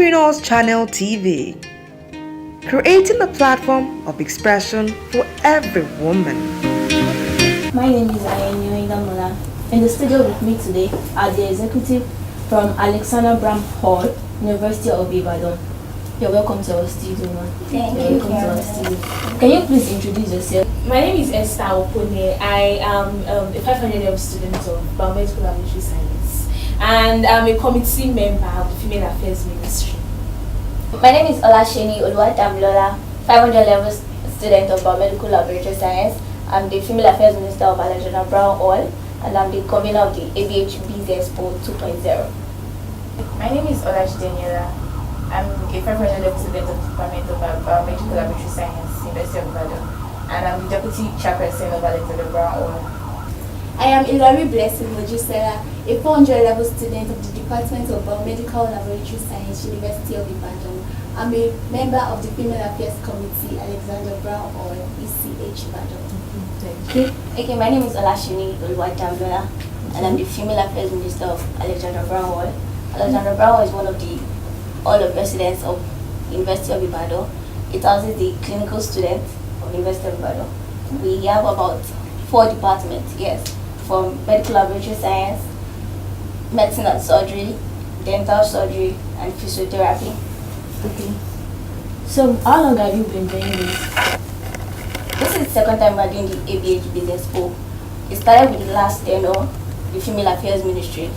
Entrepreneurs Channel TV, creating a platform of expression for every woman. My name is Eniola. In the studio with me today are the executive from Alexander Bram Hall, University of Ibadan. You're welcome to our studio, man. Thank you. Welcome to our studio. Can you please introduce yourself? My name is Esther Opone. I am a 500 student of Biomedical Laboratory Science, and I'm a committee member of the Female Affairs Ministry. My name is Olaseni Damilola, 500 level student of Biomedical Laboratory Science. I'm the Female Affairs Minister of Alexander Brown Hall, and I'm the convener of the BIZ EXPO 2.0. My name is Olajide. I'm a 500 level student of the Department of Biomedical Laboratory Science, University of Ibadan, and I'm the Deputy Chairperson of Alexander Brown Hall. I am Ilori a 400 level student of the Department of Biomedical Laboratory Science, University of Ibadan. I'm a member of the Female Affairs Committee, Alexander Brown Hall, ECH Ibadan. Okay, my name is Olaseni Damilola, and I'm the Female Affairs Minister of Alexander Brown Hall. Alexander Brown Hall is one of the all of residents of University of Ibadan. It houses the clinical students of University of Ibadan. We have about 4 departments, yes, from medical laboratory science, medicine and surgery, dental surgery, and physiotherapy. Okay. So, how long have you been doing this? This is the second time we're doing the BIZ EXPO. It started with the last tenure, the Female Affairs Ministry.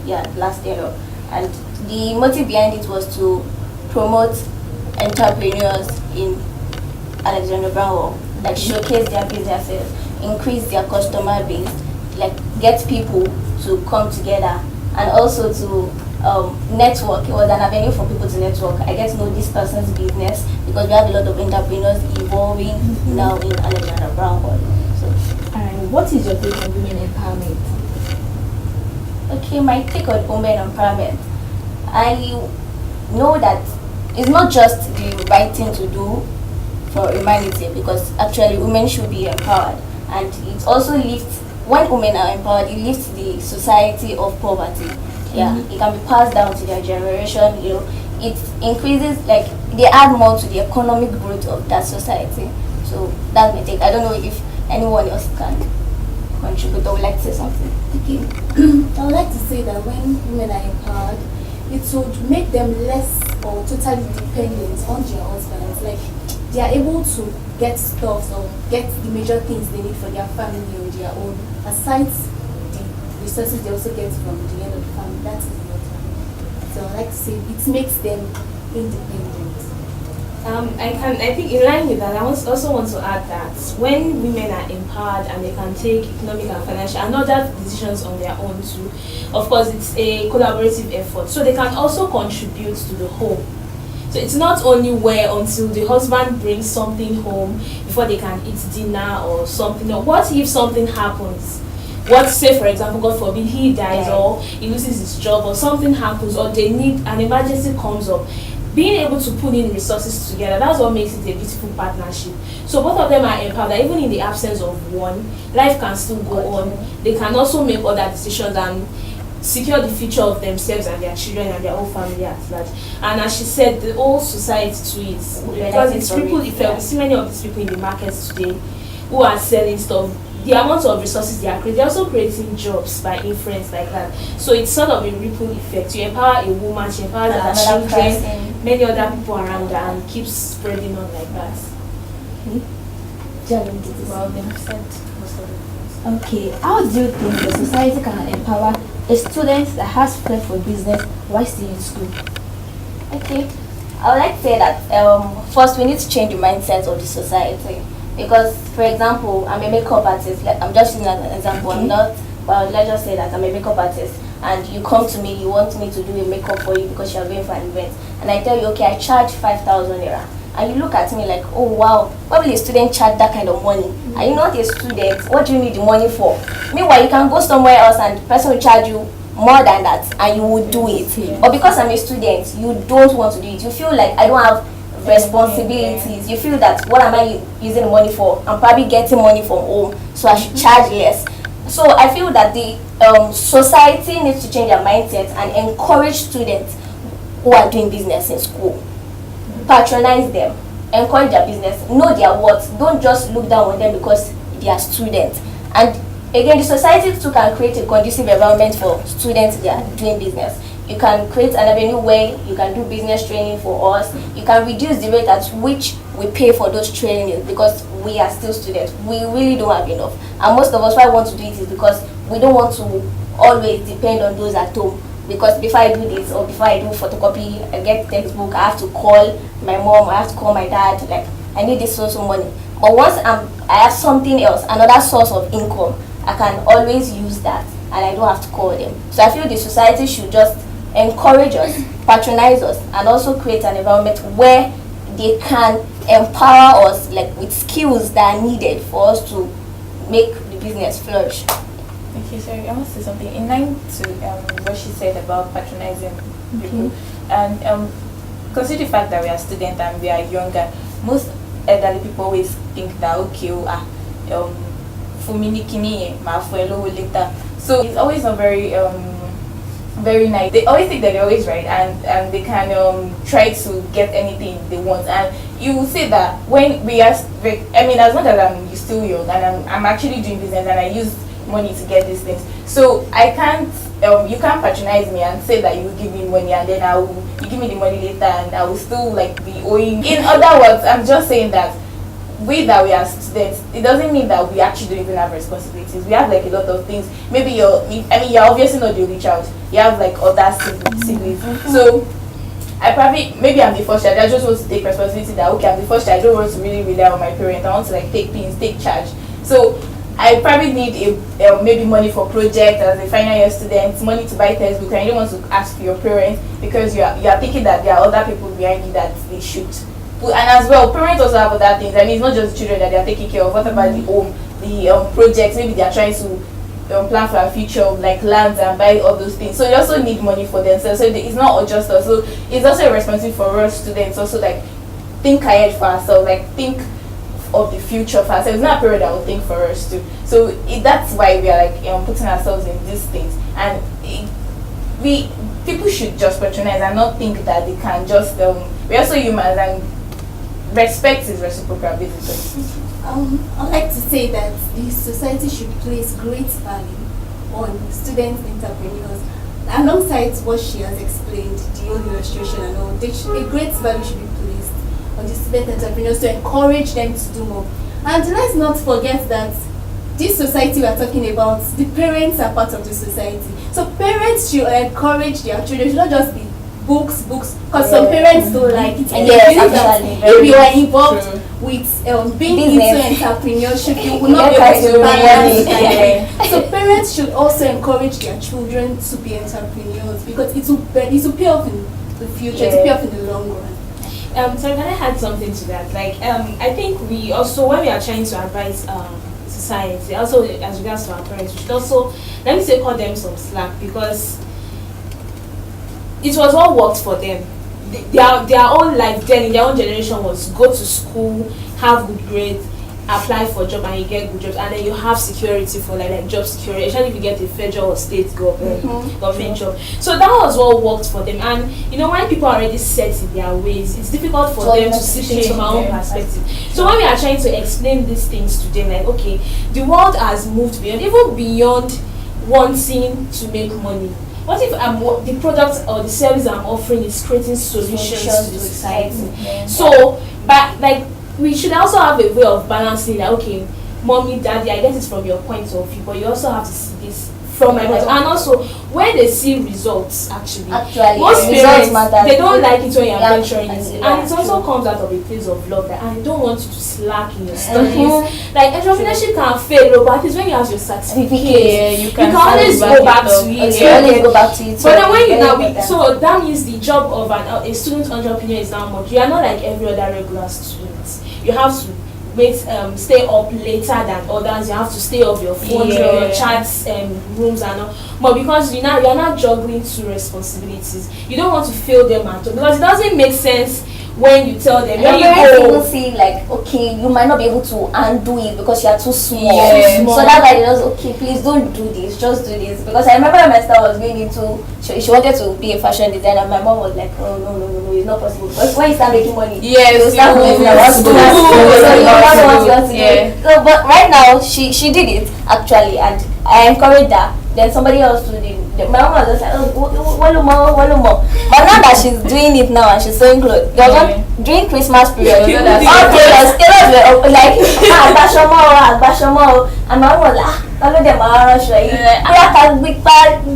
Yeah, last tenure. And the motive behind it was to promote entrepreneurs in Alexander Brown Hall, like showcase their businesses, increase their customer base, like get people to come together, and also to network. It was an avenue for people to network. I get to know this person's business because we have a lot of entrepreneurs evolving now in Alexander Brown Hall. So, And what is your take on women empowerment? okay, my take on women empowerment. I know that it's not just the right thing to do for humanity, because actually women should be empowered, and it also lifts, when women are empowered, it lifts the society of poverty. Yeah, it can be passed down to their generation. You know, it increases, like they add more to the economic growth of that society. So that's my take. I don't know if anyone else can contribute or would like to say something. Okay. I would like to say that when women are empowered, it would make them less or totally dependent on their husbands. Like, they are able to get stuff or get the major things they need for their family on their own, aside the resources they also get from the end of the family. That is what so I like to say it makes them independent. I think in line with that, I also want to add that when women are empowered and they can take economic and financial and other decisions on their own too, of course it's a collaborative effort. So they can also contribute to the home. So it's not only where until the husband brings something home before they can eat dinner or something. Or what if something happens? What, say for example, God forbid, he dies or he loses his job or something happens or they need an emergency comes up. Being able to put in resources together, that's what makes it a beautiful partnership. So both of them are empowered that even in the absence of one, life can still go on. They can also make other decisions and secure the future of themselves and their children and their whole family at large. And as she said, the whole society too is, because it's ripple effect. We see many of these people in the markets today who are selling stuff. The amount of resources they are creating, they're also creating jobs by influence like that. So it's sort of a ripple effect. You empower a woman, she empowers her children, many other people around her, and keeps spreading on like that. Well, they've said most of it. Okay, how do you think the society can empower a student that has fled for business while still in school? Okay, I would like to say that first we need to change the mindset of the society. Because, for example, I'm a makeup artist. Like, I'm just using an example. I'm not, but let's just say that I'm a makeup artist, and you come to me, you want me to do a makeup for you because you're going for an event, and I tell you, okay, I charge 5,000 naira, and you look at me like, oh wow, why will a student charge that kind of money? Are you not a student? What do you need the money for? Meanwhile, you can go somewhere else and the person will charge you more than that, and you would do it. But because I'm a student, you don't want to do it. You feel like I don't have responsibilities. You feel that what am I using the money for? I'm probably getting money from home, so I should charge less. So I feel that the society needs to change their mindset and encourage students who are doing business in school. Patronize them, encourage their business, know their worth. Don't just look down on them because they are students. And again, the society too can create a conducive environment for students that are doing business. You can create an avenue where you can do business training for us. You can reduce the rate at which we pay for those trainings because we are still students. We really don't have enough. And most of us, why we want to do it is because we don't want to always depend on those at home. Because before I do this or before I do photocopy, I get textbook, I have to call my mom, I have to call my dad, like I need this so money. But once I have something else, another source of income, I can always use that and I don't have to call them. So I feel the society should just encourage us, patronize us, and also create an environment where they can empower us like with skills that are needed for us to make the business flourish. Okay, sorry, I want to say something in line to what she said about patronizing people, and consider the fact that we are students and we are younger. Most elderly people always think that okay, for me kini ma follow later. So it's always not very nice. They always think that they're always right, and they can try to get anything they want. And you will say that when we are, I mean, as much as I'm still young and I'm actually doing business and I use money to get these things, so I can't. You can't patronize me and say that you will give me money and then you give me the money later and I will still like be owing. In other words, I'm just saying that we are students, it doesn't mean that we actually don't even have responsibilities. We have like a lot of things. Maybe you're obviously not the only child. You have like other siblings. So maybe I'm the first child. I just want to take responsibility that okay, I'm the first child. I don't want to really rely on my parents. I want to like take charge. So I probably need maybe money for projects as a final year student, money to buy textbooks, and you don't want to ask for your parents because you are thinking that there are other people behind you that they should. And as well, parents also have other things. I mean, it's not just the children that they are taking care of. What about the home, the projects? Maybe they are trying to plan for a future, like lands and buy all those things. So they also need money for themselves. So it's not just us. So it's also a responsibility for us students also like think ahead for ourselves, like think of the future for ourselves. It's not a period that will think for us too. So that's why we are like putting ourselves in these things, and people should just patronize and not think that they can just we're also humans and respect is reciprocal basically. I'd like to say that the society should place great value on student entrepreneurs. Alongside what she has explained, the own illustration and all, a great value should be placed on the student entrepreneurs to encourage them to do more. And let's not forget that this society we are talking about, the parents are part of the society. So parents should encourage their children, should not just be books, because some parents don't like it. And if you are involved with being into entrepreneurship, you will not be able to balance that. So parents should also encourage their children to be entrepreneurs because it will pay off in the future, it will pay off in the long run. So can I add something to that? Like, I think we also, when we are trying to advise society, also as regards to our parents, we should also, let me say, cut them some slack because it was what worked for them. Their own life then in their own generation was go to school, have good grades, apply for a job and you get good jobs, and then you have security for like job security, especially if you get a federal or state government job. So that was what worked for them. And when people are already set in their ways, it's difficult for them to see things from our own perspective. So when we are trying to explain these things to them, like okay, the world has moved beyond wanting to make money. What if the product or the service I'm offering is creating solutions to the society? So, but like we should also have a way of balancing that. Okay, mommy, daddy, I get it from your point of view, but you also have to see this from my point. And also, when they see results, actually most parents they don't like it when you're venturing it, and it also comes out of a place of love. That I don't want you to slack in your studies. Like entrepreneurship can fail, but at least when you have your certificate, you can always go back to it. But then when so that means the job of a student entrepreneur is now much. You are not like every other regular student. You have to stay up later than others. You have to stay off your phone, your chats, rooms and all. But because you're not juggling two responsibilities, you don't want to fail them at all, because it doesn't make sense when you tell them. Your When you parents go, even see like, okay, you might not be able to undo it because you are too small. Yes. So that's why they just, okay, please don't do this, just do this. Because I remember when my sister was going into, she wanted to be a fashion designer. My mom was like, oh no, it's not possible. Because when you start making money, Yes, you start moving like what to do. So you don't know what you want to do. So, but right now she did it actually, and I encouraged her. Then somebody else to do. My mom was just like, one more. But now that she's doing it now and she's sewing clothes, there was one during Christmas period. All tailors were like, Agbashomo, and my mom was like, all of them are rush like,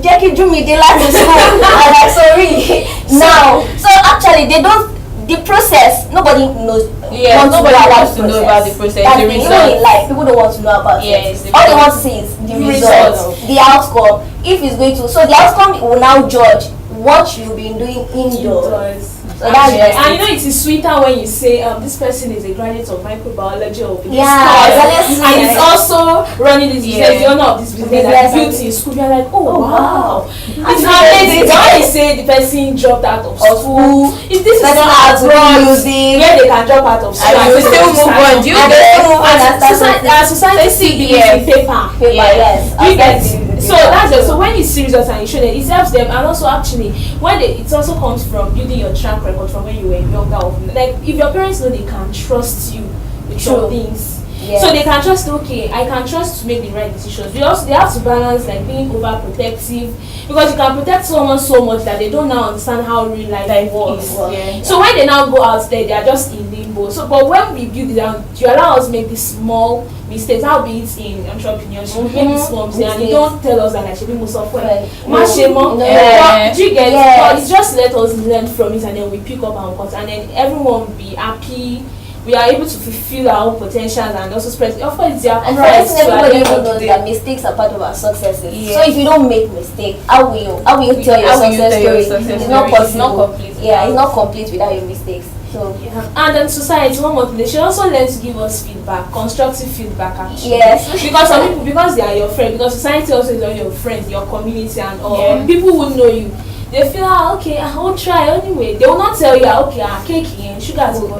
Jackie drew me the last school. I'm like, sorry. Now, so actually they don't. The process, nobody knows. Yeah, nobody wants to know about the process. That's The the result. in life, people don't want to know about Yes, it. All they want to see is the result, the outcome. If it's going to, so the outcome will now judge what you've been doing indoors. So that's and you know, it is sweeter when you say this person is a graduate of microbiology or this honestly, and it's also running this business, the owner of this business that built in school. You're like, oh wow. It's amazing. When you say the person dropped out of school, if this is not abroad where they can drop out of school and we still move on. Do you get society still believes in paper. Yes. You get so that's it. So when you see results and you show them, it helps them. And also actually when it also comes from building your track record from when you were younger. Like if your parents know they can trust you with some things. Yes. So they can trust, okay, I can trust to make the right decisions. They have to balance like being overprotective, because you can protect someone so much that they don't now understand how real life works. Yeah. So when they now go out there, they are just in limbo. So but when we build it down, you allow us make these small mistakes, how be it in entrepreneurship, we make these small mistakes, and you don't tell us that I should be more software. But you get but it's just let us learn from it, and then we pick up our cut, and then everyone will be happy. We are able to fulfill our own potentials and also spread. Of course, it's their price. And everybody even knows that mistakes are part of our successes. Yes. So if you don't make mistake, how will you tell your success story? It's not possible. It's not complete. Yeah, it's not complete without your mistakes. So and then society, one more thing, they should also learn to give us feedback, constructive feedback actually. Yes. Because some people, because they are your friends, because society also is your friends, your community, and all people who know you. They feel, okay, I won't try anyway. They will not tell you, okay, cake and sugar is good. So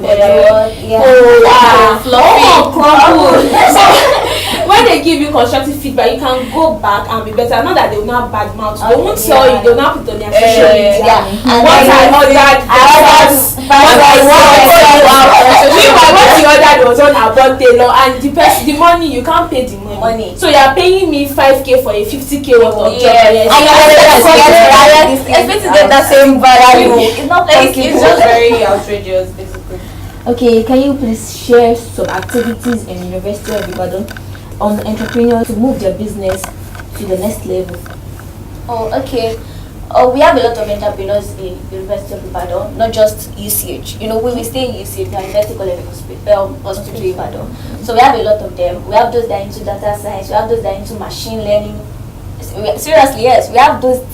when they give you constructive feedback, you can go back and be better. Not that they will not badmouth you. They won't tell you. They will not put on their social media. And what I ordered was on about tailor, and the money you can't pay the money. So you are paying me 5K for a 50K worth of job. Expect to get that same value. It's not possible. It's just very outrageous, basically. Okay, can you please share some activities in University of Ibadan on entrepreneurs to move their business to the next level? Oh, okay. We have a lot of entrepreneurs in University of Ibadan, not just UCH. You know, when we stay in UCH, we are University College Hospital Ibadan. So we have a lot of them. We have those that are into data science. We have those that are into machine learning. Seriously, yes. We have those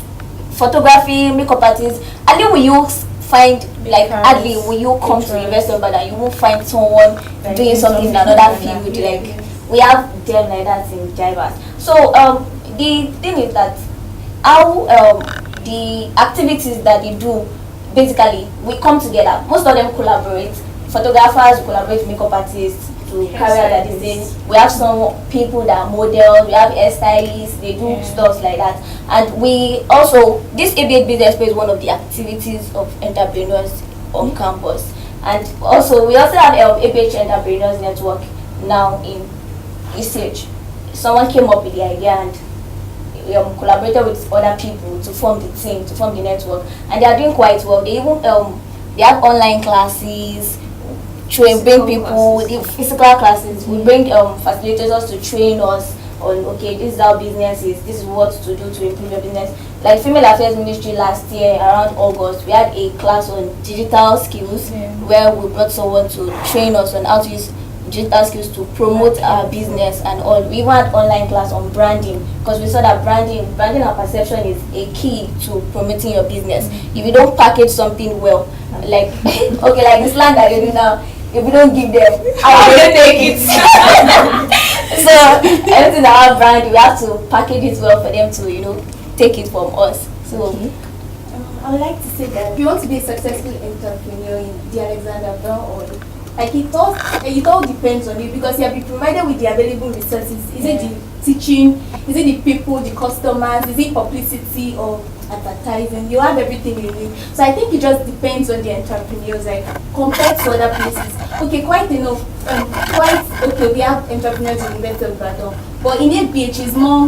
photography, makeup artists. And then will you find, like, hardly will you come to University of Ibadan, you won't find someone doing something in another field. Like, we have them like that in Jaivas. So the thing is that how the activities that they do, basically, we come together. Most of them collaborate. Photographers collaborate with makeup artists to carry out their designs. We have some people that model, we have hairstylists, they do stuff like that. And we also, this ABH BIZ EXPO is one of the activities of entrepreneurs on campus. And also, we also have ABH Entrepreneurs Network now in ECH. Someone came up with the idea and collaborated with other people to form the team, to form the network. And they are doing quite well. They even they have online classes, bring people, the physical classes. We bring facilitators to train us on, okay, this is how business is, this is what to do to improve your business. Like Female Affairs Ministry last year around August, we had a class on digital skills where we brought someone to train us on how to use digital skills to promote our business and all. We even had online class on branding, because we saw that branding and perception is a key to promoting your business. If you don't package something well, like okay, like this land that you do now, if you don't give them, how will they take it? So everything that our brand, we have to package it well for them to, take it from us. So I would like to say that if you want to be a successful entrepreneur in the Alexander Brown Hall, like it all depends on you, because you have been provided with the available resources. Is it the teaching? Is it the people, the customers? Is it publicity or advertising? You have everything you need. So I think it just depends on the entrepreneurs, like compared to other places. Okay, quite enough. We have entrepreneurs in University of Ibadan, but in ABH it's more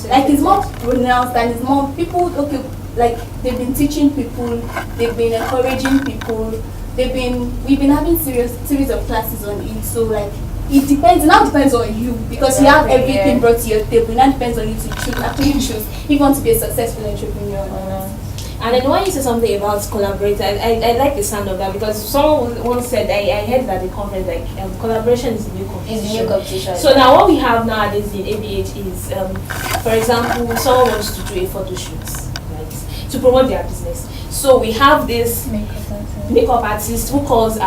like it's more pronounced and it's more people. Okay, like they've been teaching people, they've been encouraging people, we've been having series of classes on it. So like it depends. It now depends on you, because you have everything brought to your table. It now depends on you to choose if you want to be a successful entrepreneur or not. And then when you say something about collaborating, I like the sound of that, because someone once said, I heard that the conference, like collaboration is the new competition. So now what we have nowadays in ABH is, for example, someone wants to do a photo shoot, right, to promote their business. So we have this makeup artist who calls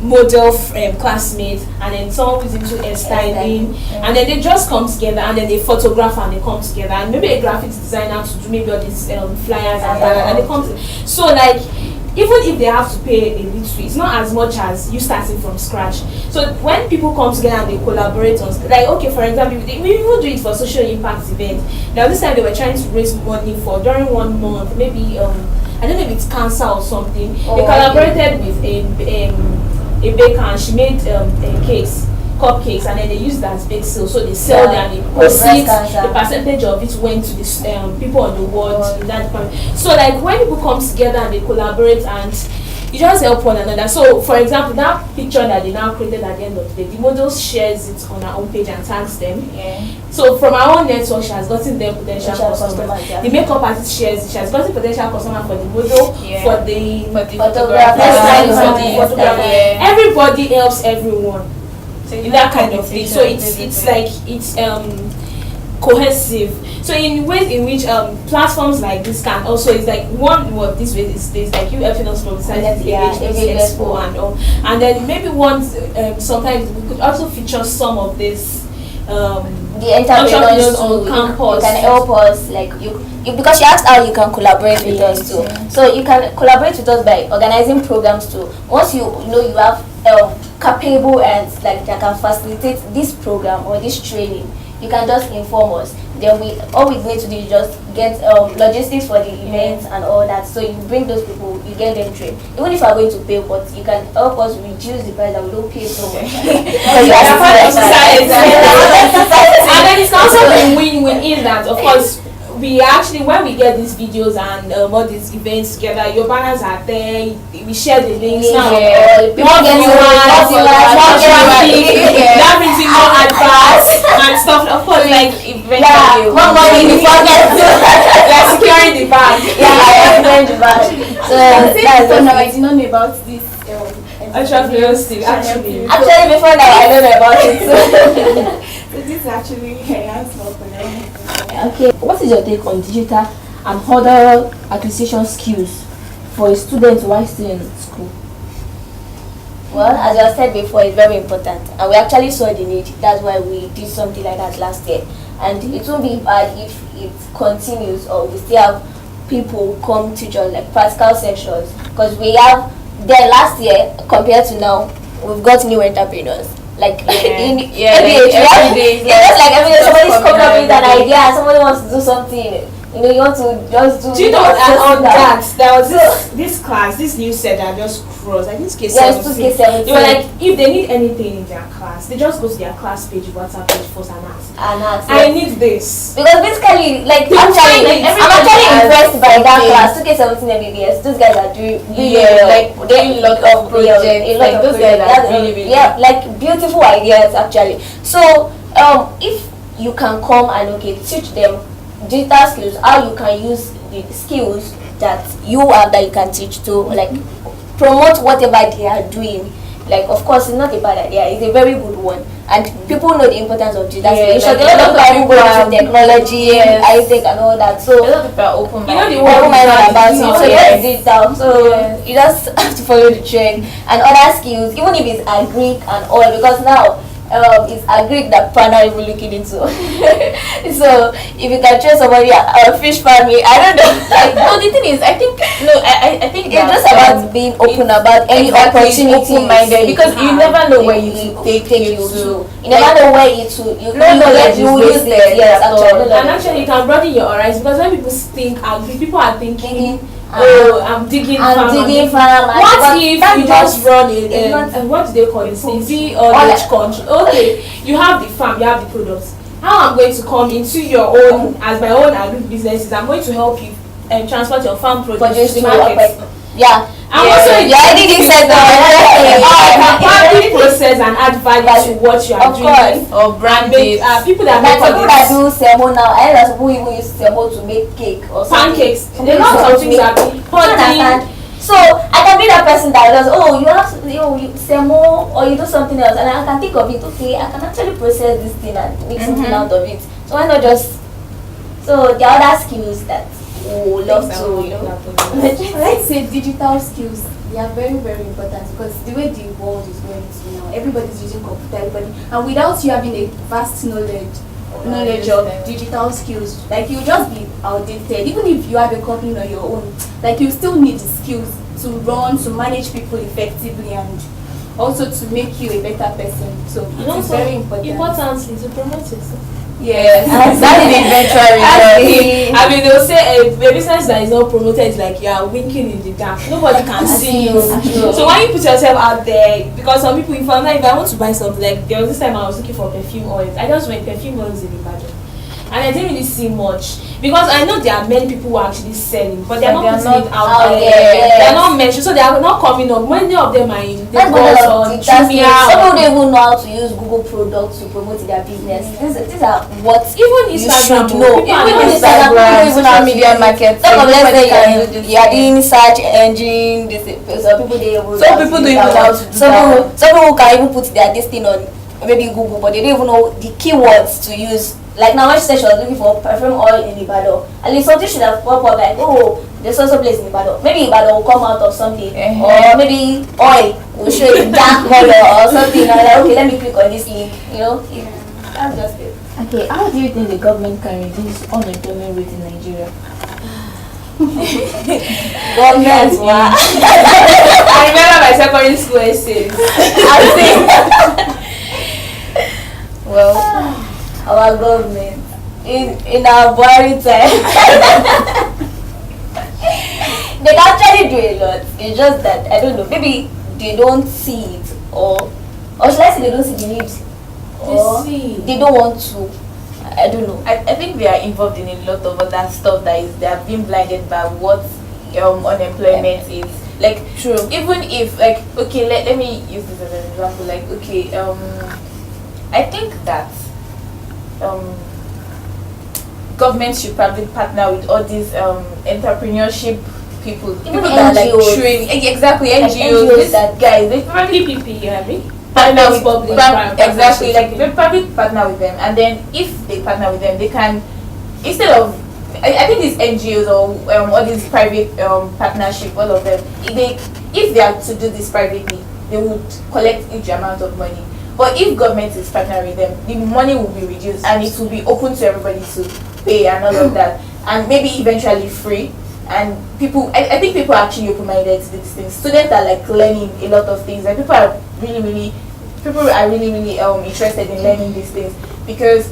model classmate, and then someone who's into hairstyling, and then they just come together, and then they photograph and they come together, and maybe a graphic designer to do maybe all these flyers and they come so like even if they have to pay a little, it's not as much as you starting from scratch. So when people come together and they collaborate on, like, okay, for example, we even do it for social impact events. Now this time they were trying to raise money for during 1 month, maybe I don't know if it's cancer or something. They collaborated with a baker, and she made cupcakes, and then they used that as bake sale. So they sell them, and the percentage of it went to this people on the world in that department. So like when people come together and they collaborate and you just help one another. So for example, that picture that they now created at the end of the day, the model shares it on her own page and tags them. So from our own network, she has gotten them potential customers. The makeup artist shares it. She has gotten potential customer for the model, for the photographer. Everybody helps everyone. So in that kind of thing. So it's like it's cohesive. So in ways in which platforms like this can also, is like what this way is like you helping us publicize the BIZ Expo and all, and then maybe once sometimes we could also feature some of this the entrepreneurs on campus. Can help us, like you because you asked how you can collaborate with us too. So you can collaborate with us by organizing programs too. Once you know you have capable and like that can facilitate this program or this training, you can just inform us. Then all we need to do is just get logistics for the events and all that. So you bring those people, you get them trained. Even if you are going to pay, but you can help us reduce the price that we don't pay so much. Because you are part of society. And then it's also a win-win in that, of course, we actually, when we get these videos and all these events together, your banners are there, we share the links now. More viewers, more traffic, that brings in more adverts and stuff. Of course, like more money in the pocket. Like securing the bag. Securing the bag. So that's now I did not know about this. Actually, before that I don't know about it. So this is actually Okay, what is your take on digital and other acquisition skills for a student while still in school? Well, as I said before, it's very important, and we actually saw the need. That's why we did something like that last year, and it won't be bad if it continues, or we still have people come to join like practical sessions, because we have there last year compared to now, we've got new entrepreneurs. Like every day, just like every day somebody's coming up with an idea and somebody wants to do something. You know, you want to just do. Do you know on that there was this class, this new set that just crossed. I think it's K17. They were like, if they need anything in their class, they just go to their class page, WhatsApp page first and ask. I need this. Because basically, like I'm actually impressed by that class. 2K17 MBBS. Those guys are doing like they a lot of projects. Like those guys are really like beautiful ideas actually. So if you can come and teach them digital skills, how you can use the skills that you have that you can teach to like promote whatever they are doing. Like, of course, it's not a bad idea, it's a very good one, and people know the importance of digital skills. So a lot of people go into technology, high-tech and all that, so a lot of people are open-minded about it. So let's digital, so you just have to follow the trend and other skills, even if it's agric and all, because now it's agreed that partner will be looking into. So if you can train somebody a fish farming, I don't know. Like, no, the thing is, I think I think It's just about being open about any opportunity, open-minded, because you never know where you take you to. You never know where it will. You No knowledge you is will use wasted it. Yes, at all. actually. And actually, you can broaden your horizons, because when people think angry, people are thinking, I'm digging I'm farm. digging farm. What if you just run not- what do they call it? CV or All which country? Okay, you have the farm, you have the products. How I'm going to come into your own as my own agri businesses? I'm going to help you transport your farm produce to the market. Yeah. I'm also You already did said I can partly that. process and add value to what you are Of doing. course. Or brand And it. people that Like make some people that do semo now, I know that some people even use semo to make cake or something. pancakes. Some There are people lots of to things make- that You understand? So I can be that person that does, oh, you have to, you semo or you do something else, and I can think of it. Okay, I can actually process this thing and make something out of it. So why not just? So there are other skills that we love to, you know. Let's say digital skills, they are very, very important, because the way the world is going to now, everybody's using computer, everybody, and without you having a vast knowledge of digital skills, like you just be outdated. Even if you have a company on your own, like you still need the skills to run, to manage people effectively, and also to make you a better person. So and it's also very important. importantly to promote yourself. Yes. That is eventually. I mean, they'll say a business that is not promoted is like you are winking in the dark. Nobody can see you. So when you put yourself out there, because some people, if I want to buy something, like there was this time I was looking for perfume oils. I just went perfume oils in Ibadan, and I didn't really see much, because I know there are many people who are actually selling, but they are not putting it out there. Yes. They are not mentioned, so they are not coming up. Many of them are in the That's boss what or some Jumia. people don't even know how to use Google products to promote their business. These are what Even you Instagram, should know. people are Even not Instagram, people don't even know how social to media use it. marketing. Talk of, let's Nobody can say do this you are thing. doing search engine. Some people they able Some people don't even know how to do that. Some people can even put their this thing on maybe Google, but they don't even know the keywords to use. Like now when she said she was looking for perfume oil in Ibadan, at least something should have popped up like, oh, there's also place in Ibadan. Maybe Ibadan will come out of something, or maybe oil will show a dark color or something. And like, okay, let me click on this link. You know, that's just it. Okay, how do you think the government can reduce unemployment rate in Nigeria? Government, wow. I remember my secondary school essays. Well, our government in our Buhari time, they can actually do a lot. It's just that I don't know. Maybe they don't see it, or should I say they don't see the need, or they don't want to. I don't know. I think they are involved in a lot of other stuff that is, they have been blinded by what unemployment is. Like, True. even if, like, okay, let me use this as an example. Like, okay, I think that government should probably partner with all these entrepreneurship people that are like NGOs. training, exactly, Like NGOs, NGOs these that- guys, they probably PPP, you have me? partner with Public, exactly, like partnership. they probably partner with them, and then if they partner with them, they can, instead of, I think these NGOs or all these private partnership, all of them, if they are to do this privately, they would collect each amount of money. But if government is partnering with them, the money will be reduced and it will be open to everybody to pay and all of that, and maybe eventually free. And people, I think people are actually open-minded to these things. Students are like learning a lot of things, and people are really interested in learning these things, because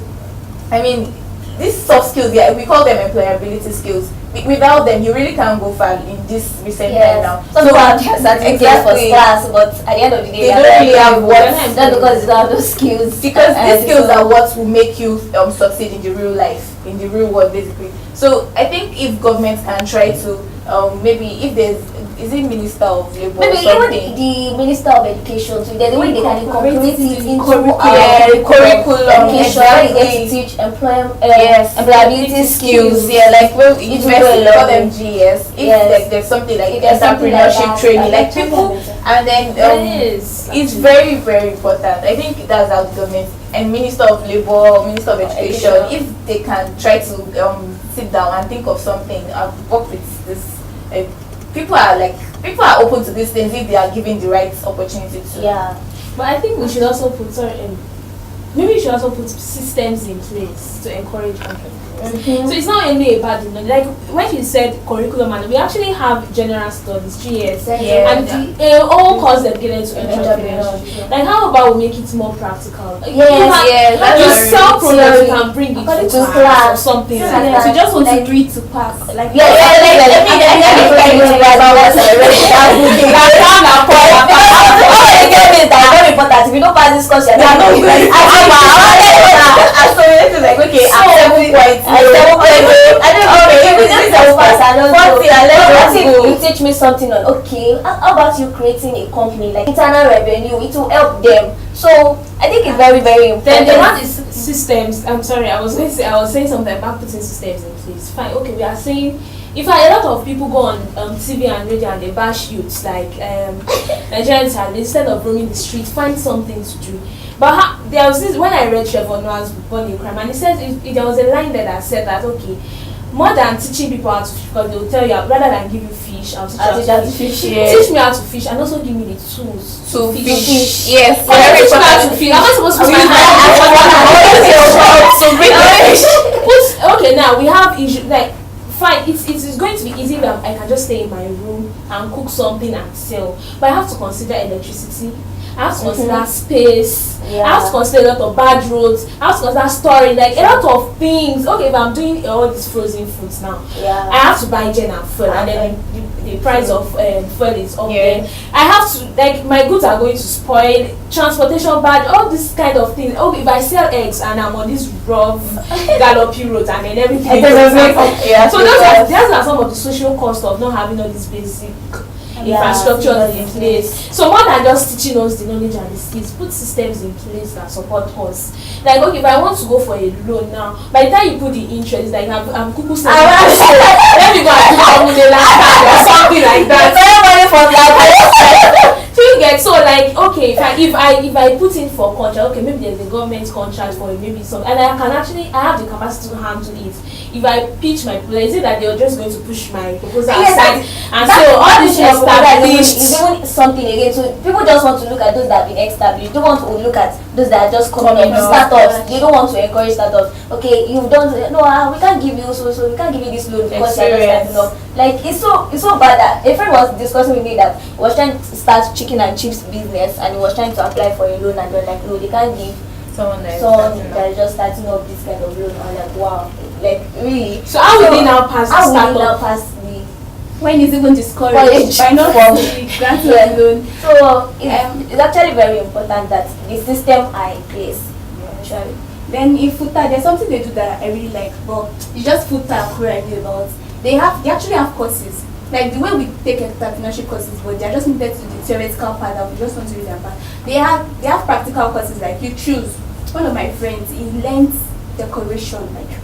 I mean, these soft skills, yeah, we call them employability skills. Without them, you really can't go far in this recent time now. Some people have certificates for class, but at the end of the day, they don't really have what, just because they don't have those skills. because these skills are what will make you succeed in the real life, in the real world, basically. So I think if government can try to maybe if there's, is it Minister of Labour Maybe or something? even the Minister of Education too. There's a way they can incorporate it into curriculum, education. Where you get to exactly. teach Yes, employability skills. Yeah, like when It will university go a long call them way. GS. If Yes. like there's something like If there's something like entrepreneurship that, training, like like people, and then Yes. it's very important. I think that's how the government and Minister of Labour, Minister of Education, if they can try to sit down and think of something and work with this, people are open to these things if they are given the right opportunity to. Yeah. But I think we should also put maybe you should also put systems in place to encourage entrepreneurs. So it's not only about like when you said curriculum, and we actually have general studies, GS, and all course dedicated to entrepreneurship. Like how about we make it more practical? You sell products, you can bring it to class or something. So you just want to read to pass. Like important. If you don't pass this course, you're not going. So it's like okay, I'm 7 points. I don't know. You teach me something on okay. How about you creating a company like internal revenue? It will help them. So I think it's very, very important. Then one is systems. I'm sorry, I was saying something about putting systems in place. Fine, okay, we are saying. In fact, a lot of people go on TV and radio and they bash youths like Nigerians have instead of roaming the street, find something to do. But there was this when I read Trevor Noah's Born in Crime, and he said there was a line there that said that okay, more than teaching people how to fish, because they will tell you rather than give you fish, I'll teach you how to fish. Teach me how to fish and also give me the tools to fish. Yes. Teach me how to fish. Am I supposed to use my hand? Okay, now we have issue like. Fine, it's going to be easy if I can just stay in my room and cook something and sell. But I have to consider electricity. I have to consider space. I have to consider a lot of bad roads. I have to consider storage, like a lot of things. Okay, if I'm doing all these frozen foods now, I have to buy gen and fuel, and then the price of fuel is up there. I have to like my goods are going to spoil. Transportation bad, all this kind of things. Oh, if I sell eggs and I'm on this rough gallopy road and then everything so those are some of the social costs of not having all these basic infrastructure in place. So more than just teaching us the knowledge and the skills, put systems in place that support us. Like okay, if I want to go for a loan now, by the time you put the interest, like I'm cuckoo saying, let me go and do or something like that. So you get so like okay, if I put in for contract, okay, maybe there's a government contract for it, maybe some, and I have the capacity to handle it. If I pitch my proposal, is it that they're just going to push my proposal aside? And so all this is established. Is even something again. So people just want to look at those that have been established. They don't want to look at those that are just coming up, startups. They don't want to encourage startups. Okay, you've done we can't give you so we can't give you this loan because you're just starting up. Like it's so bad that a friend was discussing with me that he was trying to start chicken and chips business and he was trying to apply for a loan and they're like no, they can't give someone that is just starting up this kind of loan. I'm like wow, like really. So how will they now pass the startup? When it's even discouraged by not granting a loan. So it's actually very important that the system are in place. Actually. Then in FUTA, there's something they do that I really like, but it's just FUTA correctly about. They actually have courses. Like the way we take entrepreneurship courses, but they're just limited to the theoretical part that we just want to read that part. They have practical courses like you choose. One of my friends, he learned decoration like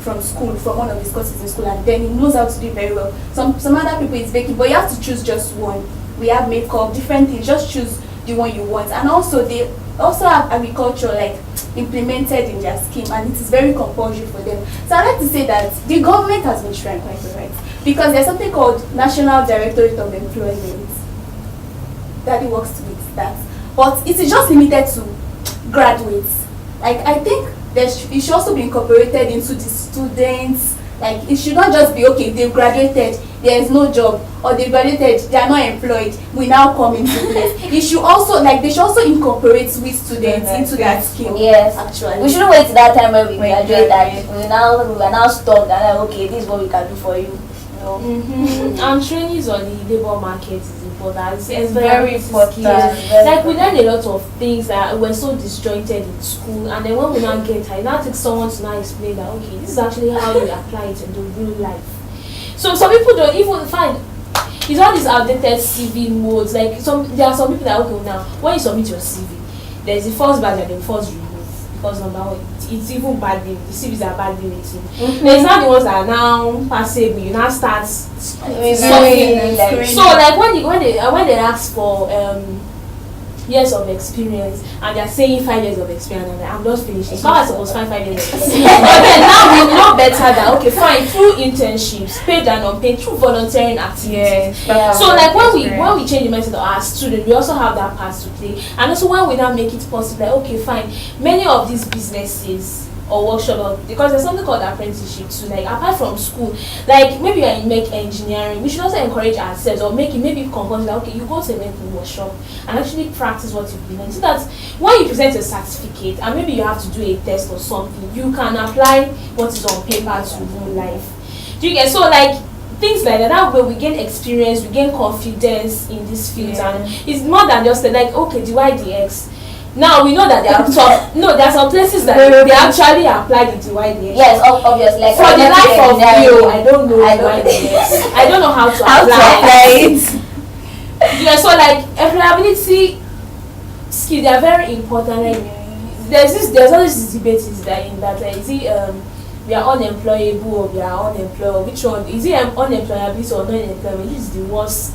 from school, from one of his courses in school, and then he knows how to do it very well. Some other people it's baking, but you have to choose just one. We have makeup, different things, just choose the one you want. And also they also have agriculture like implemented in their scheme, and it is very compulsory for them. So I like to say that the government has been trying quite right, because there's something called National Directorate of Employment that it works with that, but it is just limited to graduates. Like I think it should also be incorporated into the students. Like it should not just be okay, they've graduated, there is no job, or they graduated, they are not employed, we now come into place. It should also they should also incorporate with students into that scheme. Yes, actually. We shouldn't wait till that time when we graduate that we are now stuck and like, okay, this is what we can do for you. And trainees on the labor market is important. It's very important. Like we learn a lot of things that were so disjointed in school, and then when we now get here, it now takes someone to now explain that okay, this is actually how you apply it in the real life. So some people don't even find it's all these outdated CV modes. Like there are some people that okay now when you submit your CV, there's the first batch and the first remove because number one it's even badly the CVs are badly written. There's not the ones that are now passable. You now start studying. So like when they ask for years of experience, and they're saying 5 years of experience, and I'm just finished. It's not I supposed to find 5 years of experience. But then now we know better that okay, fine, through internships, paid and unpaid, through volunteering activities. So like when we change the mindset of our students, we also have that part to play. And also when we now make it possible, like okay, fine, many of these businesses or workshop, because there's something called apprenticeship too, like apart from school, like maybe you're in make engineering, we should also encourage ourselves or make it maybe compulsory, like, okay, you go to a making workshop and actually practice what you've been learning, so that when you present a certificate and maybe you have to do a test or something, you can apply what is on paper to real life. Do you get? So like things like that, that way we gain experience, we gain confidence in this field, and it's more than just like okay, DYDX. Now we know that there are some there are some places that they actually apply the DYDX. Yes, obviously. Like for the life of you, I don't know DYDX. I don't know how to apply it. Yeah, so like employability skills, they are very important. Like, there's always this debate is that in that is it we are unemployable or we are unemployed? Which one is it? Unemployability or non-employment? Which is the worst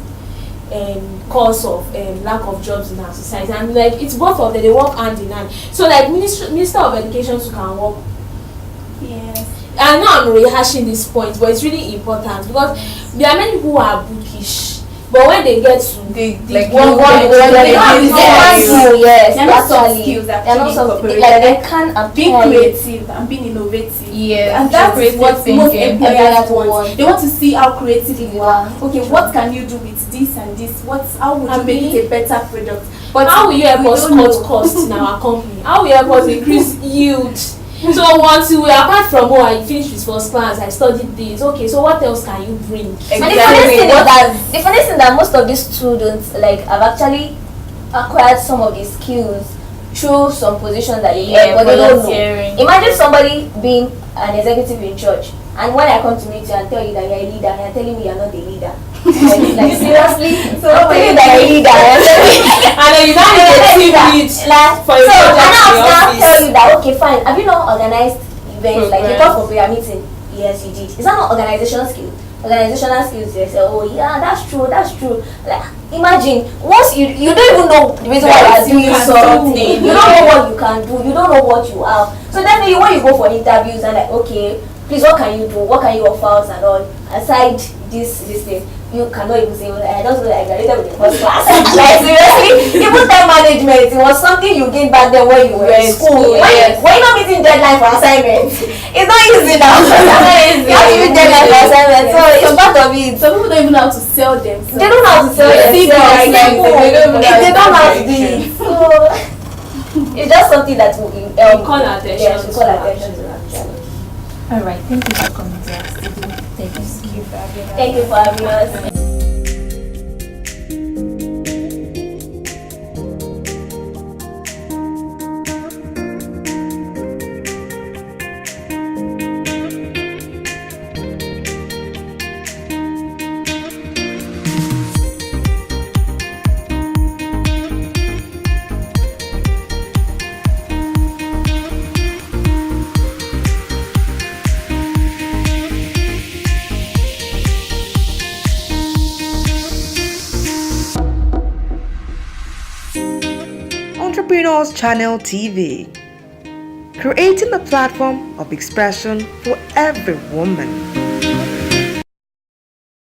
cause of lack of jobs in our society? And like it's both of them, they work hand in hand. So like Minister of Education too can work. Yes. I know I'm rehashing this point, but it's really important because there are many people who are bookish, but when they get to They they don't have Yes, They're not soft actually. skills, They're not actually soft skills. incorporated. Like they can Being apply. creative and being innovative. Yeah, And that's creative what most thinking. employers Everyone want. They want to see how creative you are. Yeah. Okay, what can you do with this and this? How would you make it a better product? But how will you help we us don't know. cut costs in our company? How will you help us increase yield? So once we apart from I finished with first class, I studied this. Okay, so what else can you bring? And the funny thing that most of these students like have actually acquired some of these skills through some positions that they get, but they don't know. Imagine somebody being an executive in church, and when I come to meet you and tell you that you're a leader, and you're telling me you're not a leader. like seriously? So I'm telling you that you're a leader. And then you now need a team lead for your project. And I'll tell you that okay, fine. Have you not organized events like you call for prayer meeting? Yes, you did. Is that not organizational skills? Organizational skills, they say, oh yeah, that's true. Like imagine once you don't even know the reason why you are doing something, you don't know what you can do, you don't know what you have. So definitely when you go for interviews and like okay, please what can you do? What can you offer us and all? Aside this thing, you cannot even say, well, I just know that I graduated with the first class. Like seriously, even time management, it was something you gained back then when you were in school. When you're not meeting deadline for assignments, it's not easy now. You have to meet deadline for assignments, so it's part of it. Some people don't even know how to sell themselves. They don't know how to sell themselves. They don't know how to do it. So it's just something that we call attention. Yes, we call attention to that. All right, thank you for coming to our studio. Thank you for having us. Thank you for having us. ENTREPRENEUSE Channel TV, creating a platform of expression for every woman.